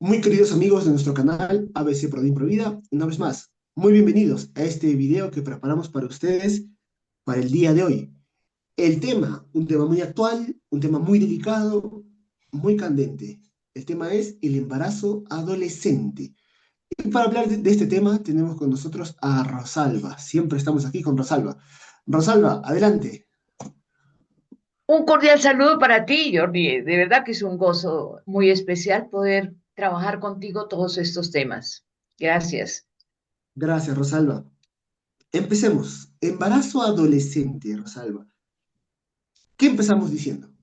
Muy queridos amigos de nuestro canal ABC Prodin Provida, una vez más, muy bienvenidos a este video que preparamos para ustedes para el día de hoy. El tema, un tema muy actual, un tema muy delicado, muy candente. El tema es el embarazo adolescente. Y para hablar de este tema tenemos con nosotros a Rosalba. Siempre estamos aquí con Rosalba. Rosalba, adelante. Un cordial saludo para ti, Jordi. De verdad que es un gozo muy especial poder trabajar contigo todos estos temas. Gracias. Gracias, Rosalba. Empecemos. Embarazo adolescente, Rosalba. ¿Qué empezamos diciendo?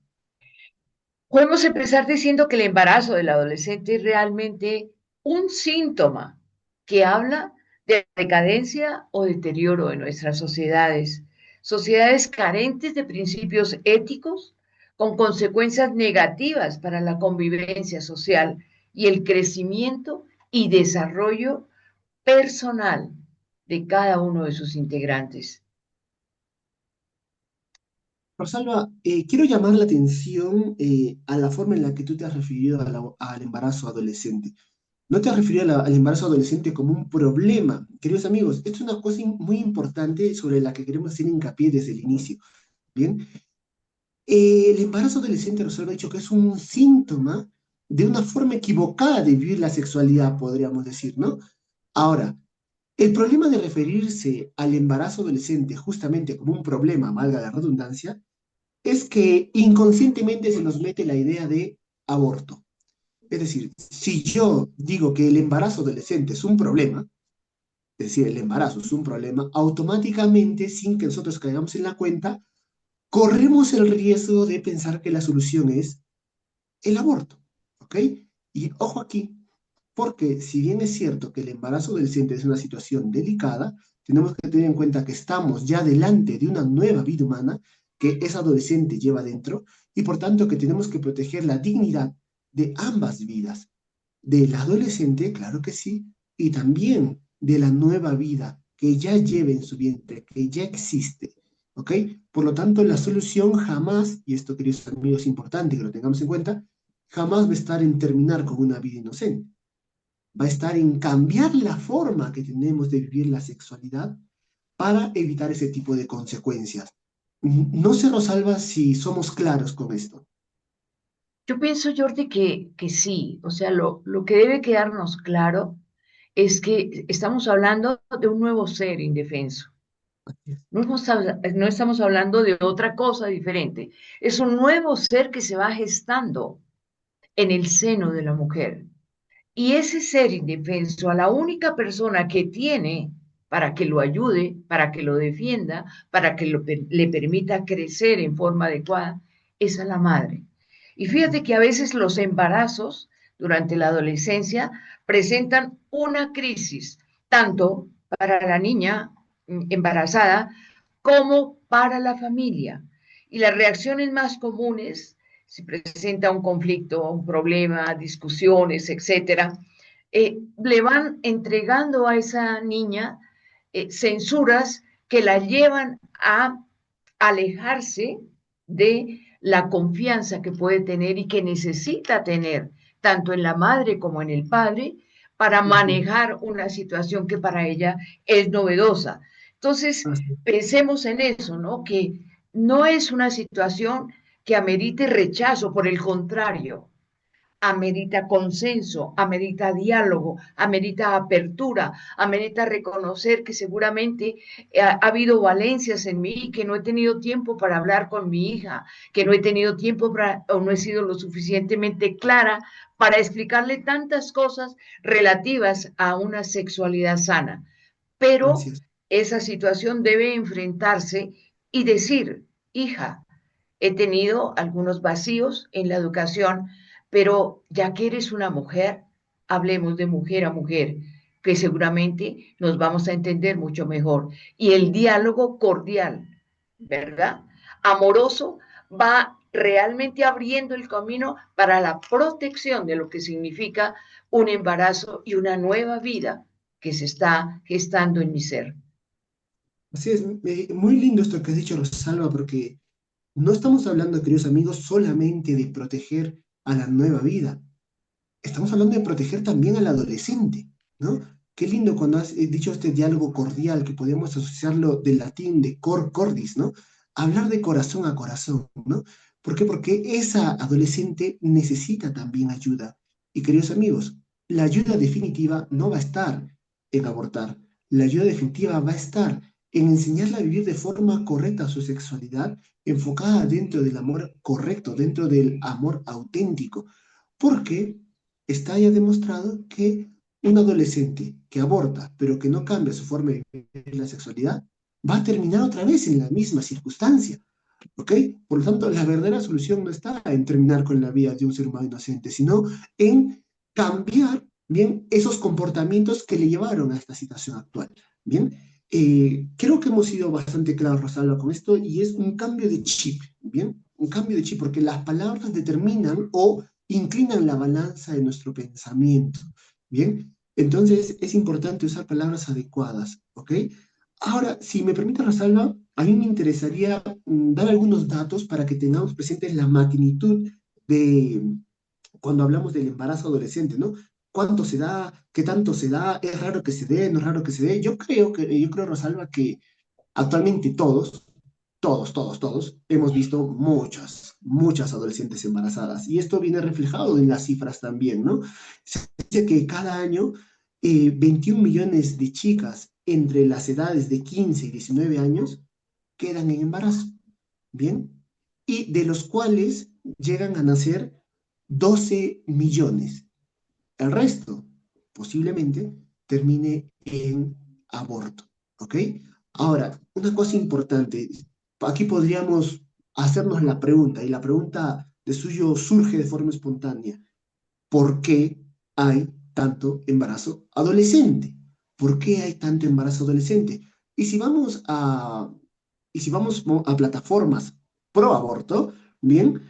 Podemos empezar diciendo que el embarazo del adolescente es realmente un síntoma que habla de decadencia o deterioro de nuestras sociedades, sociedades carentes de principios éticos, con consecuencias negativas para la convivencia social y el crecimiento y desarrollo personal de cada uno de sus integrantes. Rosalba, quiero llamar la atención a la forma en la que tú te has referido al embarazo adolescente. No te has referido al embarazo adolescente como un problema. Queridos amigos, esto es una cosa muy importante sobre la que queremos hacer hincapié desde el inicio. Bien, el embarazo adolescente, Rosalba, ha dicho que es un síntoma de una forma equivocada de vivir la sexualidad, podríamos decir, ¿no? Ahora, el problema de referirse al embarazo adolescente justamente como un problema, valga la redundancia, es que inconscientemente se nos mete la idea de aborto. Es decir, si yo digo que el embarazo adolescente es un problema, es decir, el embarazo es un problema, automáticamente, sin que nosotros caigamos en la cuenta, corremos el riesgo de pensar que la solución es el aborto. ¿Ok? Y ojo aquí, porque si bien es cierto que el embarazo adolescente es una situación delicada, tenemos que tener en cuenta que estamos ya delante de una nueva vida humana que ese adolescente lleva dentro y por tanto que tenemos que proteger la dignidad de ambas vidas, del adolescente, claro que sí, y también de la nueva vida que ya lleva en su vientre, que ya existe. ¿Ok? Por lo tanto, la solución jamás, y esto queridos amigos es importante que lo tengamos en cuenta, jamás va a estar en terminar con una vida inocente, va a estar en cambiar la forma que tenemos de vivir la sexualidad para evitar ese tipo de consecuencias. No se nos salva si somos claros con esto. Yo pienso, Jordi, que sí, o sea, lo que debe quedarnos claro es que estamos hablando de un nuevo ser indefenso. No estamos hablando de otra cosa diferente. Es un nuevo ser que se va gestando en el seno de la mujer. Y ese ser indefenso, a la única persona que tiene para que lo ayude, para que lo defienda, para que le permita crecer en forma adecuada, es a la madre. Y fíjate que a veces los embarazos durante la adolescencia presentan una crisis, tanto para la niña embarazada como para la familia. Y las reacciones más comunes, si presenta un conflicto, un problema, discusiones, etcétera, le van entregando a esa niña censuras que la llevan a alejarse de la confianza que puede tener y que necesita tener, tanto en la madre como en el padre, para Ujú. manejar una situación que para ella es novedosa. Entonces, Así, pensemos en eso, ¿no? Que no es una situación que amerite rechazo, por el contrario, amerita consenso, amerita diálogo, amerita apertura, amerita reconocer que seguramente ha habido valencias en mí, que no he tenido tiempo para hablar con mi hija, que no he tenido tiempo para, o no he sido lo suficientemente clara para explicarle tantas cosas relativas a una sexualidad sana. Pero así es. esa situación debe enfrentarse y decir, hija, he tenido algunos vacíos en la educación, pero ya que eres una mujer, hablemos de mujer a mujer, que seguramente nos vamos a entender mucho mejor. Y el diálogo cordial, ¿verdad? Amoroso, va realmente abriendo el camino para la protección de lo que significa un embarazo y una nueva vida que se está gestando en mi ser. Así es. Muy lindo esto que has dicho, Rosalba, porque no estamos hablando, queridos amigos, solamente de proteger a la nueva vida. estamos hablando de proteger también al adolescente, ¿no? Qué lindo cuando has dicho este diálogo cordial, que podemos asociarlo del latín de cor cordis, ¿no? Hablar de corazón a corazón, ¿no? ¿Por qué? Porque esa adolescente necesita también ayuda. Y queridos amigos, la ayuda definitiva no va a estar en abortar. La ayuda definitiva va a estar en enseñarla a vivir de forma correcta su sexualidad, enfocada dentro del amor correcto, dentro del amor auténtico. Porque está ya demostrado que un adolescente que aborta, pero que no cambia su forma de vivir la sexualidad, va a terminar otra vez en la misma circunstancia. ¿Ok? Por lo tanto, la verdadera solución no está en terminar con la vida de un ser humano inocente, sino en cambiar, bien, esos comportamientos que le llevaron a esta situación actual. Bien, creo que hemos sido bastante claros, Rosalba, con esto, y es un cambio de chip, bien, un cambio de chip, porque las palabras determinan o inclinan la balanza de nuestro pensamiento, bien. Entonces, es importante usar palabras adecuadas, ¿ok? Ahora, si me permite, Rosalba, a mí me interesaría dar algunos datos para que tengamos presentes la magnitud de cuando hablamos del embarazo adolescente, ¿no? ¿Cuánto se da? ¿Qué tanto se da? ¿Es raro que se dé? ¿No es raro que se dé? Yo creo, Rosalba, que actualmente todos hemos visto muchas adolescentes embarazadas. Y esto viene reflejado en las cifras también, ¿no? Se dice que cada año 21 millones de chicas entre las edades de 15 y 19 años quedan en embarazo, ¿bien? Y de los cuales llegan a nacer 12 millones. El resto, posiblemente, termine en aborto, ¿ok? Ahora, una cosa importante, aquí podríamos hacernos la pregunta, y la pregunta de suyo surge de forma espontánea. ¿Por qué hay tanto embarazo adolescente? ¿Por qué hay tanto embarazo adolescente? Y si vamos a, y si vamos a plataformas pro aborto, bien,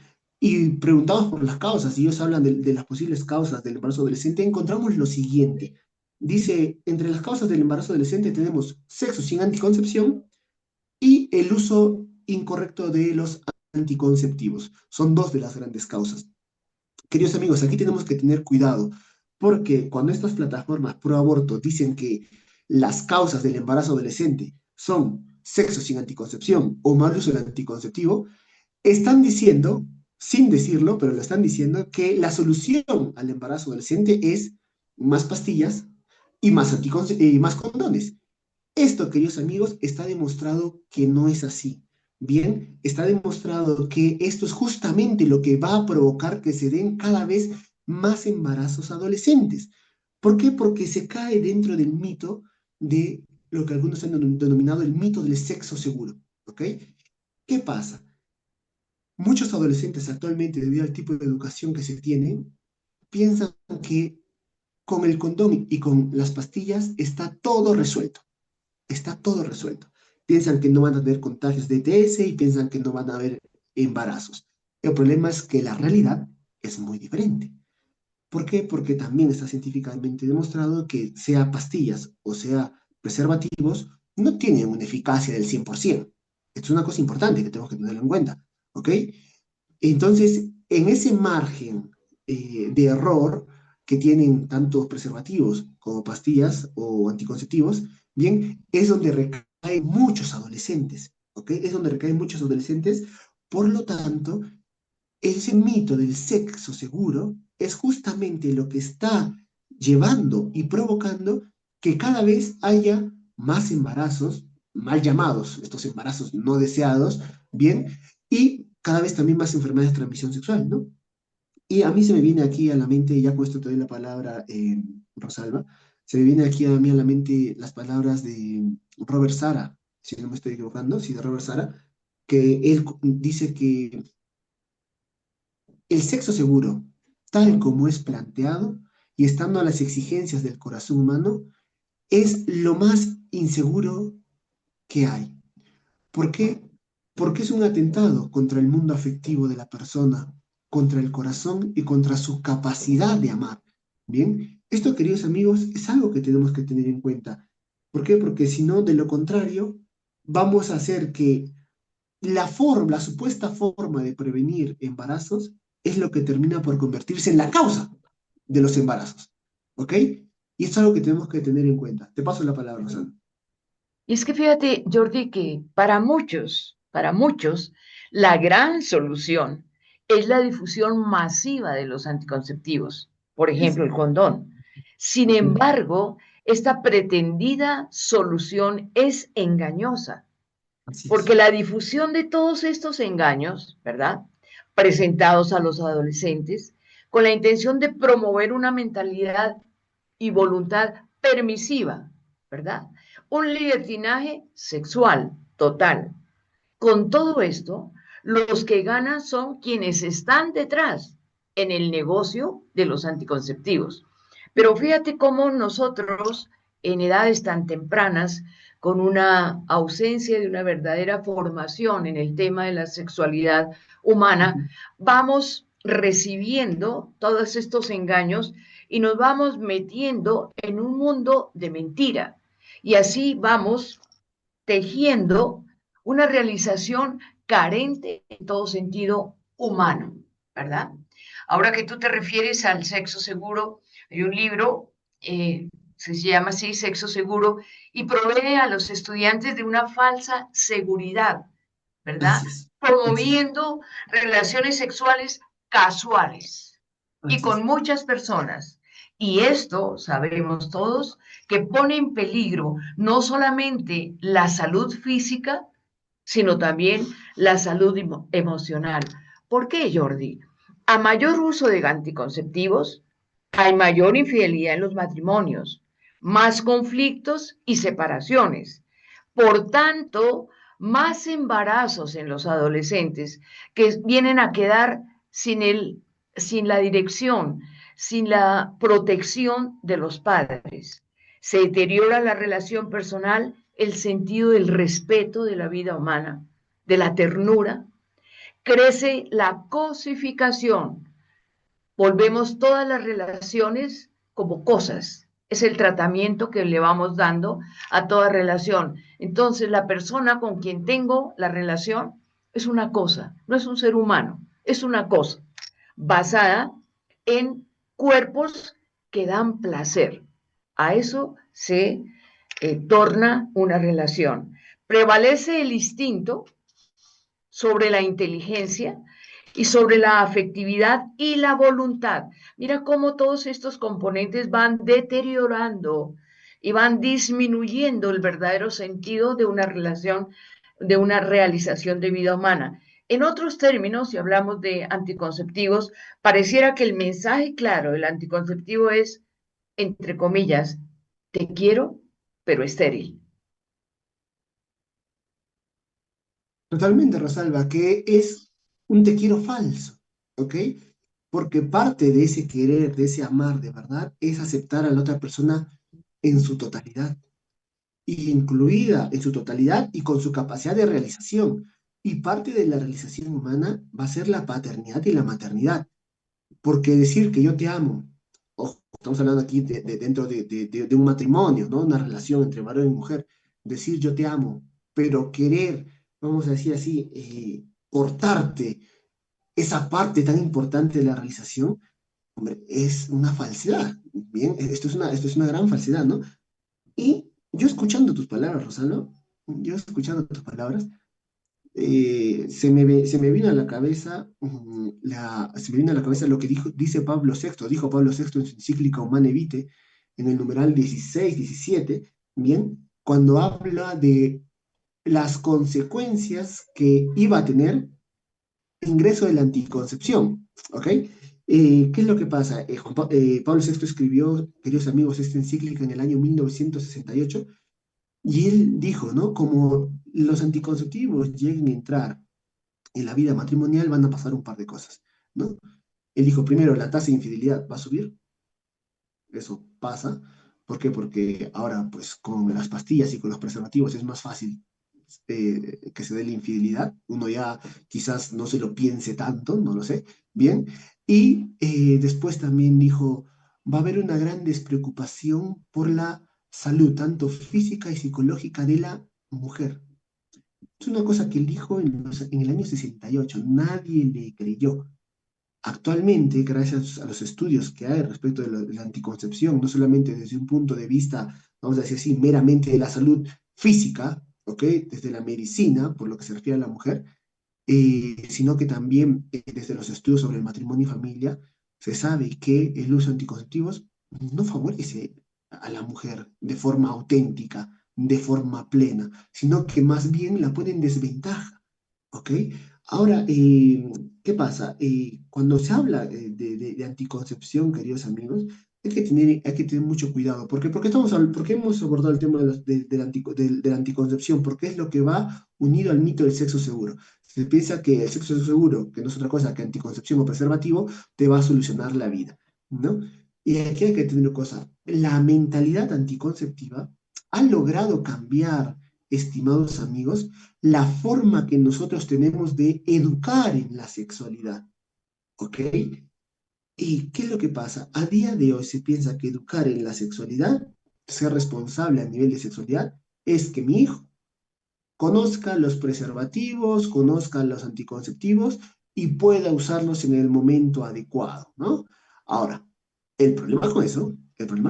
y preguntamos por las causas, y ellos hablan de las posibles causas del embarazo adolescente, encontramos lo siguiente. Dice, entre las causas del embarazo adolescente tenemos sexo sin anticoncepción y el uso incorrecto de los anticonceptivos. Son dos de las grandes causas. Queridos amigos, aquí tenemos que tener cuidado, porque cuando estas plataformas pro aborto dicen que las causas del embarazo adolescente son sexo sin anticoncepción o mal uso del anticonceptivo, están diciendo, sin decirlo, pero lo están diciendo, que la solución al embarazo adolescente es más pastillas y y más condones. Esto, queridos amigos, está demostrado que no es así. Bien, está demostrado que esto es justamente lo que va a provocar que se den cada vez más embarazos adolescentes. ¿Por qué? Porque se cae dentro del mito de lo que algunos han denominado el mito del sexo seguro. ¿Ok? ¿Qué pasa? Muchos adolescentes actualmente, debido al tipo de educación que se tiene, piensan que con el condón y con las pastillas está todo resuelto. Está todo resuelto. Piensan que no van a tener contagios de ETS y piensan que no van a haber embarazos. El problema es que la realidad es muy diferente. ¿Por qué? Porque también está científicamente demostrado que sea pastillas o sea preservativos, no tienen una eficacia del 100%. Esto es una cosa importante que tenemos que tenerlo en cuenta. ¿Ok? Entonces, en ese margen de error que tienen tanto preservativos como pastillas o anticonceptivos, bien, es donde recaen muchos adolescentes, ¿ok? Es donde recaen muchos adolescentes. Por lo tanto, ese mito del sexo seguro es justamente lo que está llevando y provocando que cada vez haya más embarazos, mal llamados, estos embarazos no deseados, bien, y cada vez también más enfermedades de transmisión sexual, ¿no? Y a mí se me viene aquí a la mente, ya con esto te doy la palabra, Rosalba, se me viene aquí a mí a la mente las palabras de Robert Sara, si no me estoy equivocando, sí, de Robert Sara, que él dice que el sexo seguro, tal como es planteado y estando a las exigencias del corazón humano, es lo más inseguro que hay. ¿Por qué? Porque es un atentado contra el mundo afectivo de la persona, contra el corazón y contra su capacidad de amar. Bien, esto, queridos amigos, es algo que tenemos que tener en cuenta. ¿Por qué? Porque si no, de lo contrario, vamos a hacer que la supuesta forma de prevenir embarazos es lo que termina por convertirse en la causa de los embarazos. ¿Ok? Y es algo que tenemos que tener en cuenta. Te paso la palabra, Rosana. Y es que fíjate, Jordi, que para muchos, la gran solución es la difusión masiva de los anticonceptivos, por ejemplo, Eso. el condón. Sin Ok. embargo, esta pretendida solución es engañosa, Así porque es. la difusión de todos estos engaños, ¿verdad? Presentados a los adolescentes, con la intención de promover una mentalidad y voluntad permisiva, ¿verdad? Un libertinaje sexual total. Con todo esto, los que ganan son quienes están detrás en el negocio de los anticonceptivos. Pero fíjate cómo nosotros, en edades tan tempranas, con una ausencia de una verdadera formación en el tema de la sexualidad humana, Ujú. vamos recibiendo todos estos engaños y nos vamos metiendo en un mundo de mentira. Y así vamos tejiendo una realización carente en todo sentido humano, ¿verdad? Ahora que tú te refieres al sexo seguro, hay un libro, se llama así, Sexo Seguro, y provee a los estudiantes de una falsa seguridad, ¿verdad? Así es. Así es. Promoviendo relaciones sexuales casuales y Así es. con muchas personas. Y esto, sabemos todos, que pone en peligro no solamente la salud física, sino también la salud emocional. ¿Por qué, Jordi? A mayor uso de anticonceptivos, hay mayor infidelidad en los matrimonios, más conflictos y separaciones. Por tanto, más embarazos en los adolescentes que vienen a quedar sin la dirección, sin la protección de los padres. Se deteriora la relación personal, el sentido del respeto de la vida humana, de la ternura. Crece la cosificación. Volvemos todas las relaciones como cosas. Es el tratamiento que le vamos dando a toda relación. Entonces, la persona con quien tengo la relación es una cosa, no es un ser humano, es una cosa basada en cuerpos que dan placer. A eso se torna una relación. Prevalece el instinto sobre la inteligencia y sobre la afectividad y la voluntad. Mira cómo todos estos componentes van deteriorando y van disminuyendo el verdadero sentido de una relación, de una realización de vida humana. En otros términos, si hablamos de anticonceptivos, pareciera que el mensaje claro del anticonceptivo es, entre comillas, te quiero, pero estéril. Totalmente, Rosalba, que es un te quiero falso, ¿ok? Porque parte de ese querer, de ese amar de verdad, es aceptar a la otra persona en su totalidad, y incluida en su totalidad y con su capacidad de realización. Y parte de la realización humana va a ser la paternidad y la maternidad. Porque decir que yo te amo, ojo, estamos hablando aquí dentro de un matrimonio, ¿no? Una relación entre varón y mujer, decir yo te amo, pero querer, vamos a decir así, cortarte esa parte tan importante de la realización, hombre, es una falsedad. Bien, esto es una gran falsedad, ¿no? Y yo escuchando tus palabras, Rosalo, yo escuchando tus palabras, se me vino a la cabeza, se me vino a la cabeza lo que dice Pablo VI, dijo Pablo VI en su encíclica Humane Vitae, en el numeral 16 17 bien, cuando habla de las consecuencias que iba a tener el ingreso de la anticoncepción, ¿ok? ¿Qué es lo que pasa? Pablo VI escribió, queridos amigos, esta encíclica en el año 1968 y él dijo, ¿no? Como los anticonceptivos lleguen a entrar en la vida matrimonial van a pasar un par de cosas, ¿no? Él dijo, primero, la tasa de infidelidad va a subir, eso pasa. ¿Por qué? Porque ahora, pues, con las pastillas y con los preservativos es más fácil que se dé la infidelidad. Uno ya quizás no se lo piense tanto, no lo sé, bien. Y después también dijo, va a haber una gran despreocupación por la salud, tanto física y psicológica de la mujer. Es una cosa que él dijo en el año 68, nadie le creyó. Actualmente, gracias a los estudios que hay respecto de la anticoncepción, no solamente desde un punto de vista, vamos a decir así, meramente de la salud física, ¿ok? Desde la medicina, por lo que se refiere a la mujer, sino que también desde los estudios sobre el matrimonio y familia, se sabe que el uso de anticonceptivos no favorece a la mujer de forma auténtica, de forma plena, sino que más bien la pone en desventaja, ¿ok? Ahora, ¿qué pasa? Cuando se habla de anticoncepción, queridos amigos, hay que tener mucho cuidado. ¿Por qué? Porque hemos abordado el tema de la anticoncepción, porque es lo que va unido al mito del sexo seguro. Se piensa que el sexo seguro, que no es otra cosa que anticoncepción o preservativo, te va a solucionar la vida, ¿no? Y aquí hay que tener una cosa, la mentalidad anticonceptiva ha logrado cambiar, estimados amigos, la forma que nosotros tenemos de educar en la sexualidad, ¿ok? ¿Y qué es lo que pasa? A día de hoy se piensa que educar en la sexualidad, ser responsable a nivel de sexualidad, es que mi hijo conozca los preservativos, conozca los anticonceptivos y pueda usarlos en el momento adecuado, ¿no? Ahora, el problema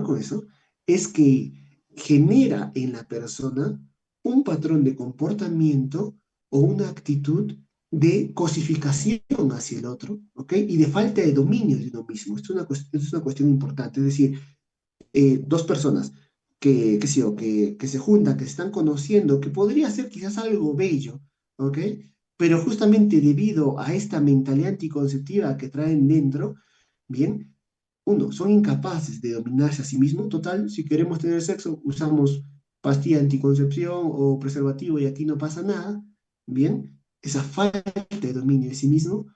con eso es que genera en la persona un patrón de comportamiento o una actitud de cosificación hacia el otro, ¿ok? Y de falta de dominio de uno mismo. Esto es una cuestión importante, es decir, dos personas qué sé yo, que se juntan, que se están conociendo, que podría ser quizás algo bello, ¿ok? Pero justamente debido a esta mentalidad anticonceptiva que traen dentro, bien, uno, son incapaces de dominarse a sí mismos. Total, si queremos tener sexo, usamos pastilla anticoncepción o preservativo y aquí no pasa nada, bien, esa falta de dominio de sí mismo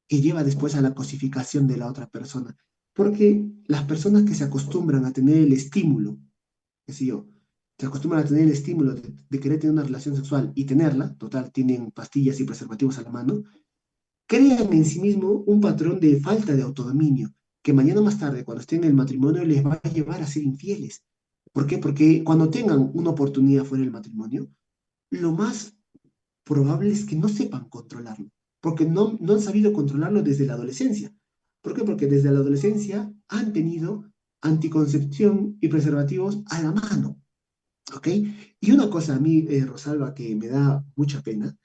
que lleva después a la cosificación de la otra persona. Porque las personas que se acostumbran a tener el estímulo, qué sé yo, se acostumbran a tener el estímulo de querer tener una relación sexual y tenerla, total, tienen pastillas y preservativos a la mano, crean en sí mismo un patrón de falta de autodominio, que mañana más tarde, cuando estén en el matrimonio, les va a llevar a ser infieles. ¿Por qué? Porque cuando tengan una oportunidad fuera del matrimonio, lo más probable es que no sepan controlarlo, porque no han sabido controlarlo desde la adolescencia. ¿Por qué? Porque desde la adolescencia han tenido anticoncepción y preservativos a la mano, ¿ok? Y una cosa a mí, Rosalba, que me da mucha pena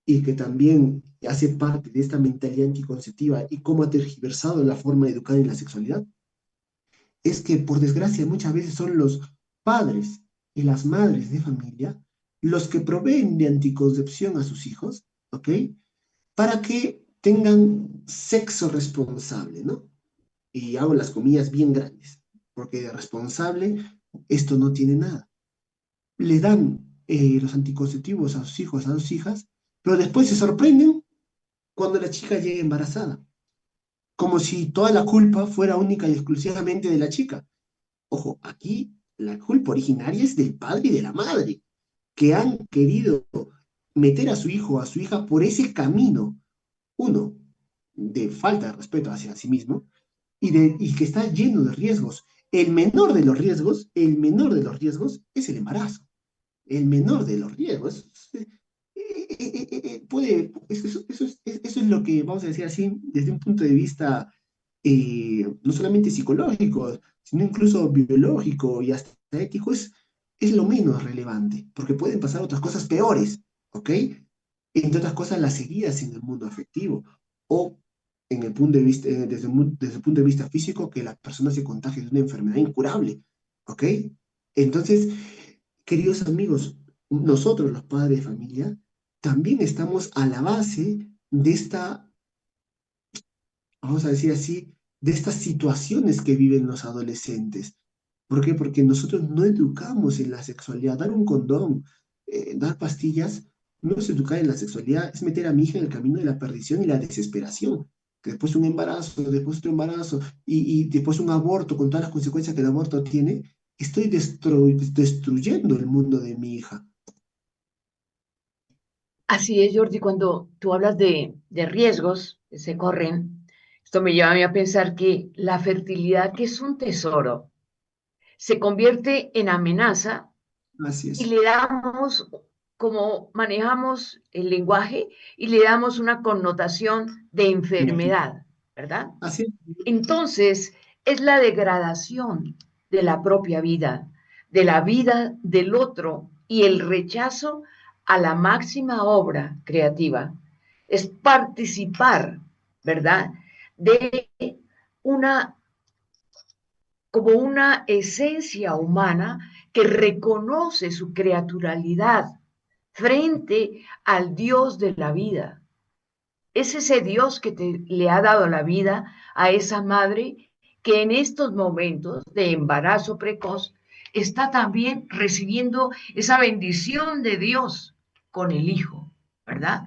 y que también hace parte de esta mentalidad anticonceptiva y cómo ha tergiversado la forma de educar en la sexualidad, es que por desgracia muchas veces son los padres y las madres de familia los que proveen de anticoncepción a sus hijos, ¿ok? Para que tengan sexo responsable, ¿no? Y hago las comillas bien grandes, porque de responsable esto no tiene nada. Le dan los anticonceptivos a sus hijos, a sus hijas, pero después se sorprenden cuando la chica llega embarazada, como si toda la culpa fuera única y exclusivamente de la chica. Ojo, aquí la culpa originaria es del padre y de la madre, que han querido meter a su hijo o a su hija por ese camino, uno, de falta de respeto hacia sí mismo, y que está lleno de riesgos. El menor de los riesgos es el embarazo. El menor de los riesgos eso es lo que, vamos a decir así, desde un punto de vista no solamente psicológico, sino incluso biológico y hasta ético, es lo menos relevante, porque pueden pasar otras cosas peores, ¿ok? Entre otras cosas, las heridas en el mundo afectivo, o en el punto de vista, desde el punto de vista físico, que la persona se contagie de una enfermedad incurable, ¿ok? Entonces, queridos amigos, nosotros los padres de familia también estamos a la base de esta, vamos a decir así, de estas situaciones que viven los adolescentes. ¿Por qué? Porque nosotros no educamos en la sexualidad. Dar un condón, dar pastillas, no es educar en la sexualidad, es meter a mi hija en el camino de la perdición y la desesperación. Que después un embarazo, después otro embarazo y después un aborto con todas las consecuencias que el aborto tiene, estoy destruyendo el mundo de mi hija. Así es, Jordi, cuando tú hablas de riesgos que se corren, esto me lleva a mí a pensar que la fertilidad, que es un tesoro, se convierte en amenaza Así y es. le damos, como manejamos el lenguaje, y le damos una connotación de Negativo. enfermedad, ¿verdad? Así Entonces, es la degradación de la propia vida, de la vida del otro y el rechazo a la máxima obra creativa. Es participar, ¿verdad? De una, como una esencia humana que reconoce su creaturalidad frente al Dios de la vida. Es ese Dios que le ha dado la vida a esa madre que en estos momentos de embarazo precoz está también recibiendo esa bendición de Dios con el hijo, ¿verdad?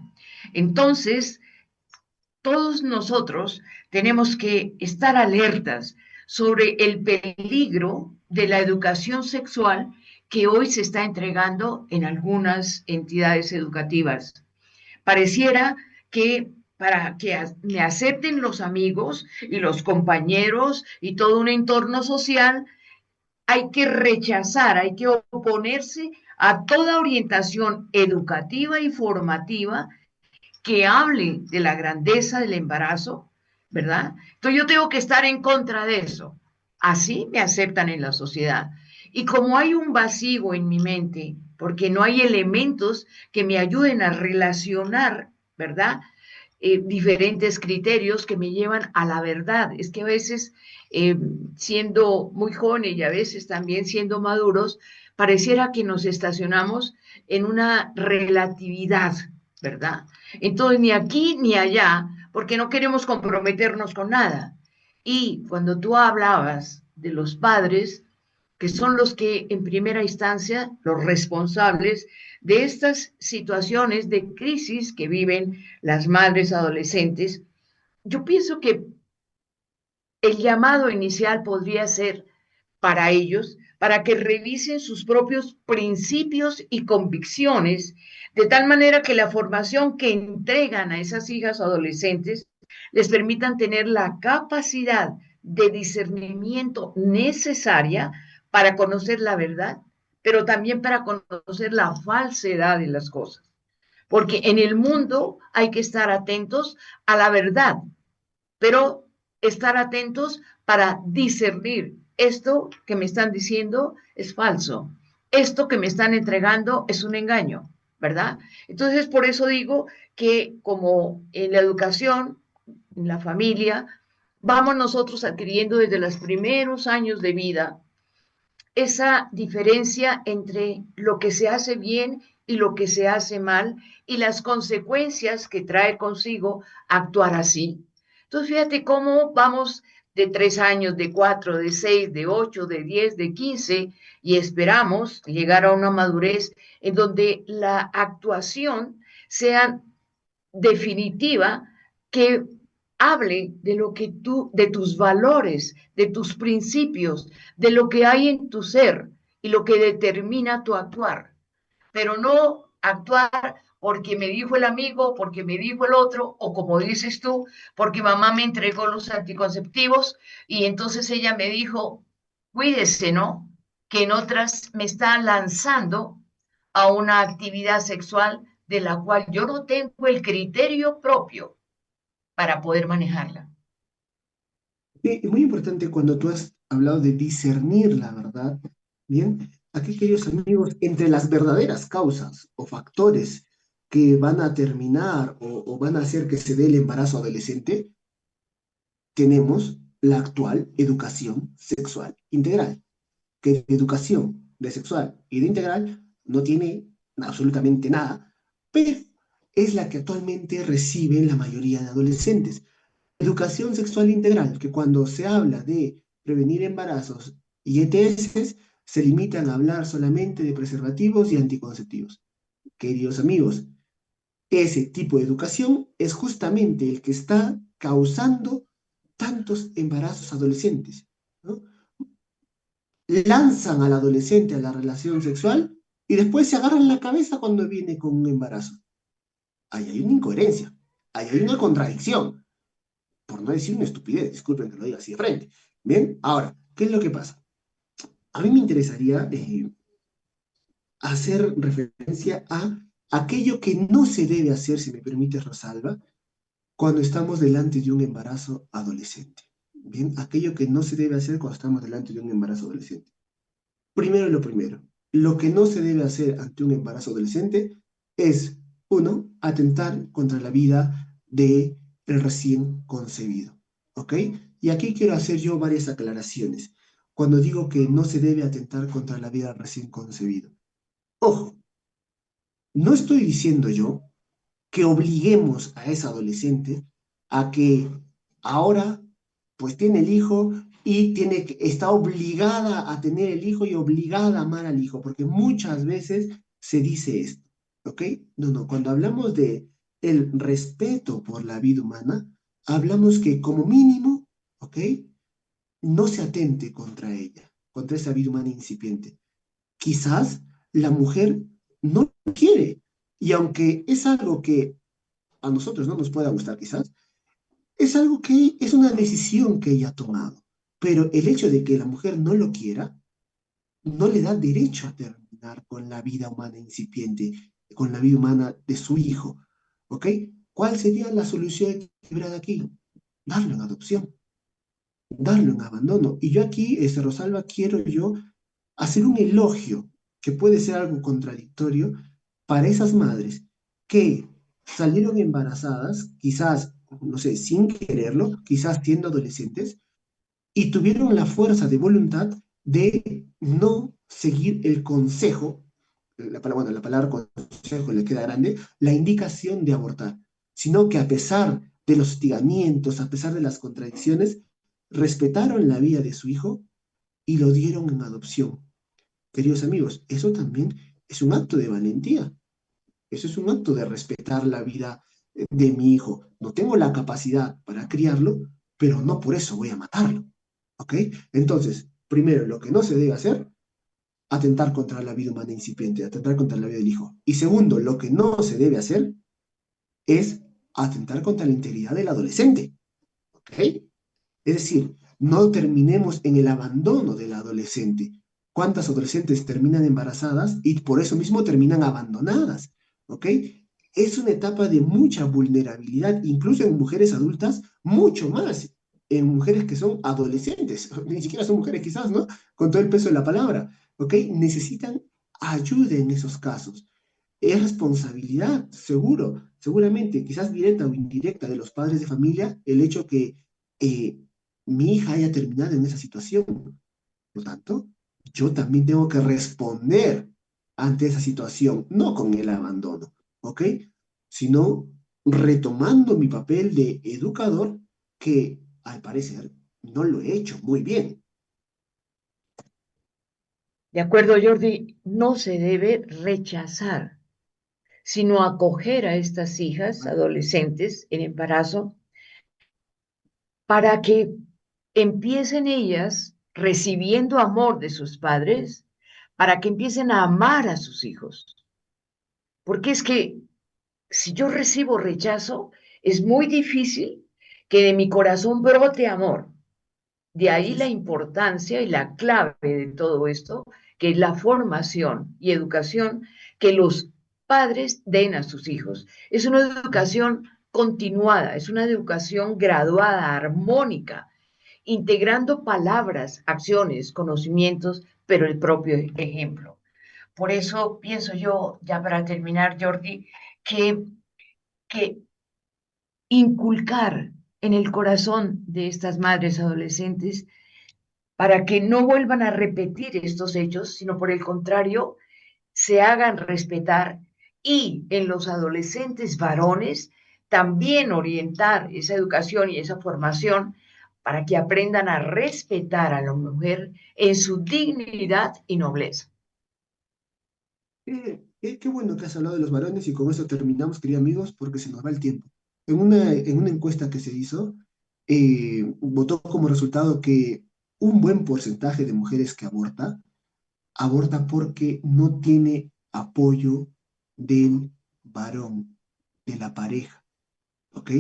Entonces, todos nosotros tenemos que estar alertas sobre el peligro de la educación sexual que hoy se está entregando en algunas entidades educativas. Pareciera que para que me acepten los amigos y los compañeros y todo un entorno social, hay que rechazar, hay que oponerse a toda orientación educativa y formativa que hable de la grandeza del embarazo, ¿verdad? Entonces yo tengo que estar en contra de eso. Así me aceptan en la sociedad. Y como hay un vacío en mi mente, porque no hay elementos que me ayuden a relacionar, ¿verdad? Diferentes criterios que me llevan a la verdad. Es que a veces, eh, siendo muy jóvenes y a veces también siendo maduros, pareciera que nos estacionamos en una relatividad, ¿verdad? Entonces, ni aquí ni allá, porque no queremos comprometernos con nada. Y cuando tú hablabas de los padres, que son los que en primera instancia, los responsables de estas situaciones de crisis que viven las madres adolescentes, yo pienso que el llamado inicial podría ser para ellos, para que revisen sus propios principios y convicciones, de tal manera que la formación que entregan a esas hijas adolescentes les permitan tener la capacidad de discernimiento necesaria para conocer la verdad, pero también para conocer la falsedad de las cosas. Porque en el mundo hay que estar atentos a la verdad, pero estar atentos para discernir esto que me están diciendo es falso, esto que me están entregando es un engaño, ¿verdad? Entonces, por eso digo que como en la educación, en la familia, vamos nosotros adquiriendo desde los primeros años de vida esa diferencia entre lo que se hace bien y lo que se hace mal y las consecuencias que trae consigo actuar así. Entonces, fíjate cómo vamos de 3 años, de 4, de 6, de 8, de 10, de 15 y esperamos llegar a una madurez en donde la actuación sea definitiva, que hable de lo que tú, de tus valores, de tus principios, de lo que hay en tu ser y lo que determina tu actuar, pero no actuar porque me dijo el amigo, porque me dijo el otro, o como dices tú, porque mamá me entregó los anticonceptivos y entonces ella me dijo, cuídese, ¿no? Que en otras me está lanzando a una actividad sexual de la cual yo no tengo el criterio propio para poder manejarla. es muy importante cuando tú has hablado de discernir la verdad, ¿bien? Aquí, queridos amigos, entre las verdaderas causas o factores que van a terminar o van a hacer que se dé el embarazo adolescente, tenemos la actual educación sexual integral, que de educación de sexual y de integral no tiene absolutamente nada, pero es la que actualmente reciben la mayoría de adolescentes. Educación sexual integral, que cuando se habla de prevenir embarazos y ETS, se limitan a hablar solamente de preservativos y anticonceptivos. Queridos amigos, ese tipo de educación es justamente el que está causando tantos embarazos adolescentes, ¿no? Lanzan al adolescente a la relación sexual y después se agarran la cabeza cuando viene con un embarazo. Ahí hay una incoherencia, ahí hay una contradicción, por no decir una estupidez, disculpen que lo diga así de frente. Bien, ahora, ¿qué es lo que pasa? A mí me interesaría hacer referencia a aquello que no se debe hacer, si me permite, Rosalba, cuando estamos delante de un embarazo adolescente. Bien, aquello que no se debe hacer cuando estamos delante de un embarazo adolescente. Primero lo primero, lo que no se debe hacer ante un embarazo adolescente es, uno, atentar contra la vida del recién concebido. ¿Ok? Y aquí quiero hacer yo varias aclaraciones cuando digo que no se debe atentar contra la vida del recién concebido. Ojo, no estoy diciendo yo que obliguemos a esa adolescente a que ahora pues tiene el hijo y está obligada a tener el hijo y obligada a amar al hijo, porque muchas veces se dice esto, ¿ok? No, no, cuando hablamos de el respeto por la vida humana, hablamos que como mínimo, ¿ok? No se atente contra ella, contra esa vida humana incipiente. Quizás la mujer no quiere, y aunque es algo que a nosotros no nos pueda gustar quizás, es algo que es una decisión que ella ha tomado. Pero el hecho de que la mujer no lo quiera, no le da derecho a terminar con la vida humana incipiente, con la vida humana de su hijo. ¿Ok? ¿Cuál sería la solución equilibrada aquí? Darlo en adopción, darlo en abandono. Y yo aquí, Rosalba, quiero yo hacer un elogio, que puede ser algo contradictorio, para esas madres que salieron embarazadas, quizás, no sé, sin quererlo, quizás siendo adolescentes, y tuvieron la fuerza de voluntad de no seguir el consejo, bueno, la palabra consejo le queda grande, la indicación de abortar, sino que a pesar de los hostigamientos, a pesar de las contradicciones, respetaron la vida de su hijo y lo dieron en adopción. Queridos amigos, eso también es un acto de valentía. Eso es un acto de respetar la vida de mi hijo. No tengo la capacidad para criarlo, pero no por eso voy a matarlo. ¿Ok? Entonces, primero, lo que no se debe hacer, atentar contra la vida humana incipiente, atentar contra la vida del hijo. Y segundo, lo que no se debe hacer es atentar contra la integridad del adolescente. ¿Ok? Es decir, no terminemos en el abandono del adolescente. ¿Cuántas adolescentes terminan embarazadas y por eso mismo terminan abandonadas? ¿Ok? Es una etapa de mucha vulnerabilidad, incluso en mujeres adultas, mucho más en mujeres que son adolescentes, ni siquiera son mujeres quizás, ¿no? Con todo el peso de la palabra, ¿ok? Necesitan ayuda en esos casos. Es responsabilidad, seguro, seguramente, quizás directa o indirecta de los padres de familia, el hecho que eh, mi hija haya terminado en esa situación. Por lo tanto, yo también tengo que responder ante esa situación, no con el abandono, ¿ok? Sino retomando mi papel de educador, que al parecer no lo he hecho muy bien. De acuerdo, Jordi, no se debe rechazar, sino acoger a estas hijas adolescentes en embarazo para que empiecen ellas recibiendo amor de sus padres, para que empiecen a amar a sus hijos. Porque es que si yo recibo rechazo, es muy difícil que de mi corazón brote amor. De ahí Así la es. importancia y la clave de todo esto, que es la formación y educación que los padres den a sus hijos. Es una educación continuada, es una educación graduada, armónica, integrando palabras, acciones, conocimientos, pero el propio ejemplo. Por eso pienso yo, ya para terminar, Jordi, que inculcar en el corazón de estas madres adolescentes para que no vuelvan a repetir estos hechos, sino por el contrario, se hagan respetar y en los adolescentes varones también orientar esa educación y esa formación para que aprendan a respetar a la mujer en su dignidad y nobleza. Qué bueno que has hablado de los varones y con eso terminamos, queridos amigos, porque se nos va el tiempo. En una encuesta que se hizo, votó como resultado que un buen porcentaje de mujeres que aborta porque no tiene apoyo del varón, de la pareja, ¿ok?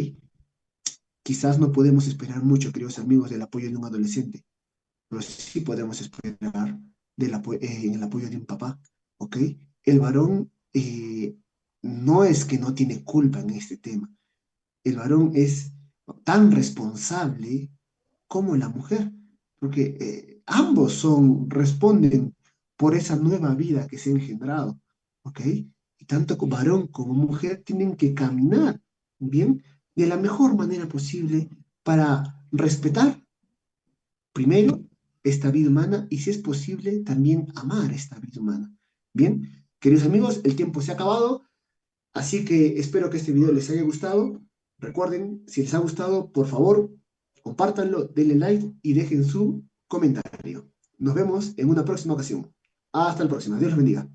Quizás no podemos esperar mucho, queridos amigos, del apoyo de un adolescente, pero sí podemos esperar el apoyo de un papá, ¿ok? El varón no es que no tiene culpa en este tema, el varón es tan responsable como la mujer, porque ambos responden por esa nueva vida que se ha engendrado, ¿ok? Y tanto varón como mujer tienen que caminar, ¿bien? De la mejor manera posible para respetar, primero, esta vida humana y, si es posible, también amar esta vida humana. Bien, queridos amigos, el tiempo se ha acabado. Así que espero que este video les haya gustado. Recuerden, si les ha gustado, por favor, compártanlo, denle like y dejen su comentario. Nos vemos en una próxima ocasión. Hasta la próxima. Dios los bendiga.